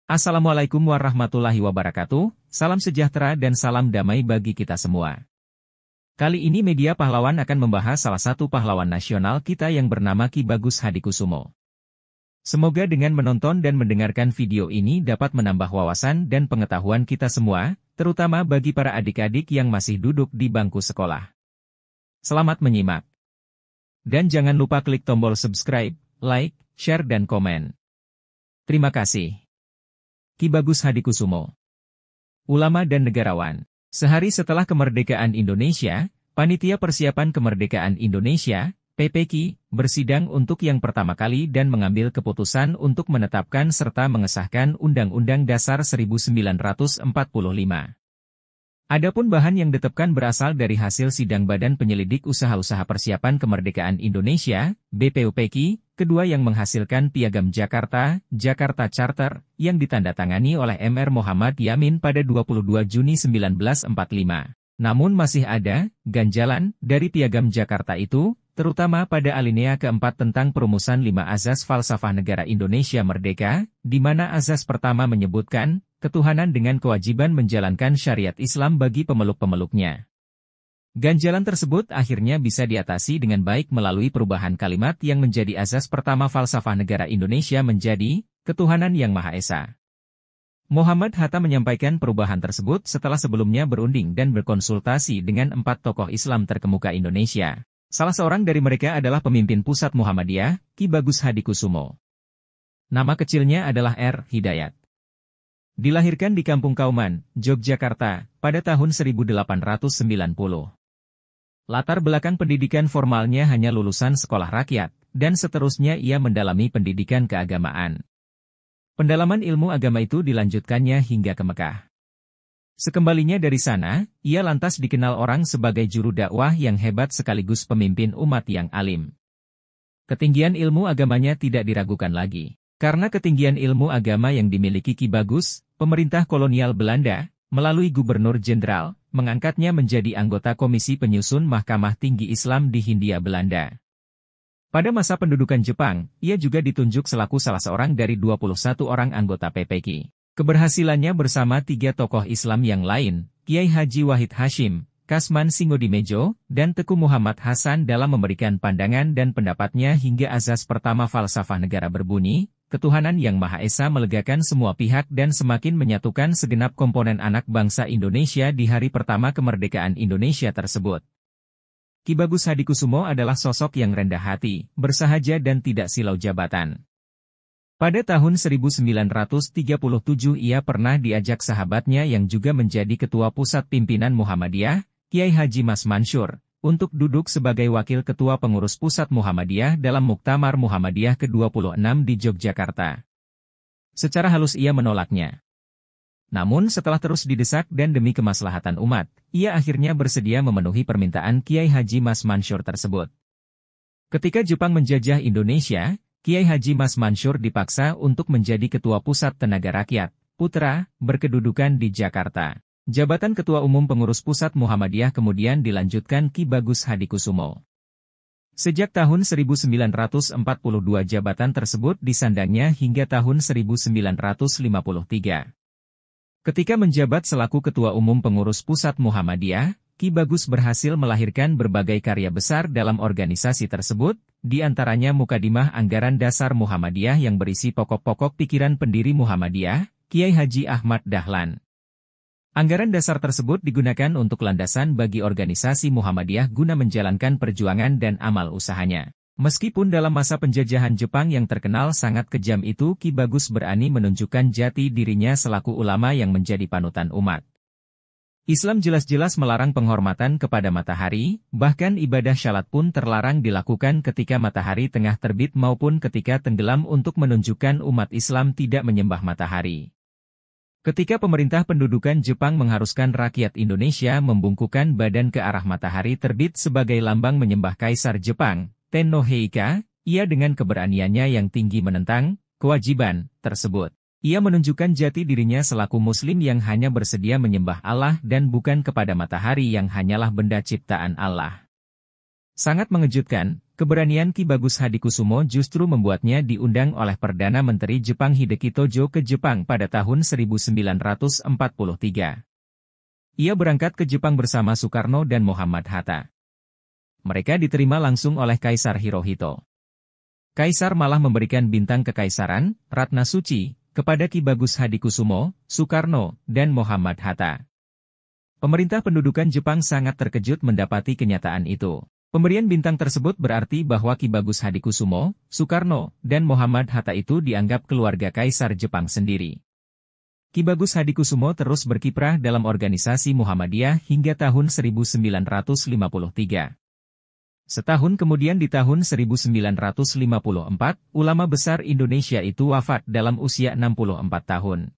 Assalamualaikum warahmatullahi wabarakatuh, salam sejahtera dan salam damai bagi kita semua. Kali ini Media Pahlawan akan membahas salah satu pahlawan nasional kita yang bernama Ki Bagus Hadikusumo. Semoga dengan menonton dan mendengarkan video ini dapat menambah wawasan dan pengetahuan kita semua, terutama bagi para adik-adik yang masih duduk di bangku sekolah. Selamat menyimak. Dan jangan lupa klik tombol subscribe, like, share dan komen. Terima kasih. Ki Bagus Hadikusumo, ulama dan negarawan. Sehari setelah kemerdekaan Indonesia, Panitia Persiapan Kemerdekaan Indonesia, PPKI, bersidang untuk yang pertama kali dan mengambil keputusan untuk menetapkan serta mengesahkan Undang-Undang Dasar 1945. Adapun bahan yang ditetapkan berasal dari hasil sidang Badan Penyelidik Usaha-Usaha Persiapan Kemerdekaan Indonesia, BPUPKI, kedua yang menghasilkan Piagam Jakarta, Jakarta Charter, yang ditandatangani oleh Mr. Muhammad Yamin pada 22 Juni 1945. Namun masih ada ganjalan dari Piagam Jakarta itu, terutama pada alinea keempat tentang perumusan 5 azas falsafah negara Indonesia Merdeka, di mana azas pertama menyebutkan ketuhanan dengan kewajiban menjalankan syariat Islam bagi pemeluk-pemeluknya. Ganjalan tersebut akhirnya bisa diatasi dengan baik melalui perubahan kalimat yang menjadi azas pertama falsafah negara Indonesia menjadi ketuhanan yang Maha Esa. Muhammad Hatta menyampaikan perubahan tersebut setelah sebelumnya berunding dan berkonsultasi dengan 4 tokoh Islam terkemuka Indonesia. Salah seorang dari mereka adalah pemimpin pusat Muhammadiyah, Ki Bagus Hadikusumo. Nama kecilnya adalah R. Hidayat. Dilahirkan di Kampung Kauman, Yogyakarta, pada tahun 1890. Latar belakang pendidikan formalnya hanya lulusan sekolah rakyat, dan seterusnya ia mendalami pendidikan keagamaan. Pendalaman ilmu agama itu dilanjutkannya hingga ke Mekah. Sekembalinya dari sana, ia lantas dikenal orang sebagai juru dakwah yang hebat sekaligus pemimpin umat yang alim. Ketinggian ilmu agamanya tidak diragukan lagi. Karena ketinggian ilmu agama yang dimiliki Ki Bagus, pemerintah kolonial Belanda, melalui Gubernur Jenderal, mengangkatnya menjadi anggota Komisi Penyusun Mahkamah Tinggi Islam di Hindia Belanda. Pada masa pendudukan Jepang, ia juga ditunjuk selaku salah seorang dari 21 orang anggota PPKI. Keberhasilannya bersama 3 tokoh Islam yang lain, Kiai Haji Wahid Hashim, Kasman Singodimedjo, dan Teku Muhammad Hasan dalam memberikan pandangan dan pendapatnya hingga azas pertama falsafah negara berbunyi, ketuhanan yang Maha Esa melegakan semua pihak dan semakin menyatukan segenap komponen anak bangsa Indonesia di hari pertama kemerdekaan Indonesia tersebut. Ki Bagus Hadikusumo adalah sosok yang rendah hati, bersahaja dan tidak silau jabatan. Pada tahun 1937 ia pernah diajak sahabatnya yang juga menjadi ketua pusat pimpinan Muhammadiyah, Kiai Haji Mas Mansur, untuk duduk sebagai wakil ketua pengurus pusat Muhammadiyah dalam Muktamar Muhammadiyah ke-26 di Yogyakarta. Secara halus ia menolaknya. Namun setelah terus didesak dan demi kemaslahatan umat, ia akhirnya bersedia memenuhi permintaan Kiai Haji Mas Mansur tersebut. Ketika Jepang menjajah Indonesia, Kiai Haji Mas Mansur dipaksa untuk menjadi ketua pusat tenaga rakyat, Putra, berkedudukan di Jakarta. Jabatan Ketua Umum Pengurus Pusat Muhammadiyah kemudian dilanjutkan Ki Bagus Hadikusumo. Sejak tahun 1942 jabatan tersebut disandangnya hingga tahun 1953. Ketika menjabat selaku Ketua Umum Pengurus Pusat Muhammadiyah, Ki Bagus berhasil melahirkan berbagai karya besar dalam organisasi tersebut, di antaranya Mukadimah Anggaran Dasar Muhammadiyah yang berisi pokok-pokok pikiran pendiri Muhammadiyah, Kiai Haji Ahmad Dahlan. Anggaran dasar tersebut digunakan untuk landasan bagi organisasi Muhammadiyah guna menjalankan perjuangan dan amal usahanya. Meskipun dalam masa penjajahan Jepang yang terkenal sangat kejam itu Ki Bagus berani menunjukkan jati dirinya selaku ulama yang menjadi panutan umat. Islam jelas-jelas melarang penghormatan kepada matahari, bahkan ibadah syalat pun terlarang dilakukan ketika matahari tengah terbit maupun ketika tenggelam untuk menunjukkan umat Islam tidak menyembah matahari. Ketika pemerintah pendudukan Jepang mengharuskan rakyat Indonesia membungkukkan badan ke arah matahari terbit sebagai lambang menyembah Kaisar Jepang, Tenno Heika, ia dengan keberaniannya yang tinggi menentang kewajiban tersebut. Ia menunjukkan jati dirinya selaku Muslim yang hanya bersedia menyembah Allah dan bukan kepada matahari yang hanyalah benda ciptaan Allah. Sangat mengejutkan, Keberanian Ki Bagus Hadikusumo justru membuatnya diundang oleh Perdana Menteri Jepang Hideki Tojo ke Jepang pada tahun 1943. Ia berangkat ke Jepang bersama Soekarno dan Muhammad Hatta. Mereka diterima langsung oleh Kaisar Hirohito. Kaisar malah memberikan bintang kekaisaran, Ratna Suci, kepada Ki Bagus Hadikusumo, Soekarno, dan Muhammad Hatta. Pemerintah pendudukan Jepang sangat terkejut mendapati kenyataan itu. Pemberian bintang tersebut berarti bahwa Ki Bagus Hadikusumo, Soekarno, dan Muhammad Hatta itu dianggap keluarga Kaisar Jepang sendiri. Ki Bagus Hadikusumo terus berkiprah dalam organisasi Muhammadiyah hingga tahun 1953. Setahun kemudian di tahun 1954, ulama besar Indonesia itu wafat dalam usia 64 tahun.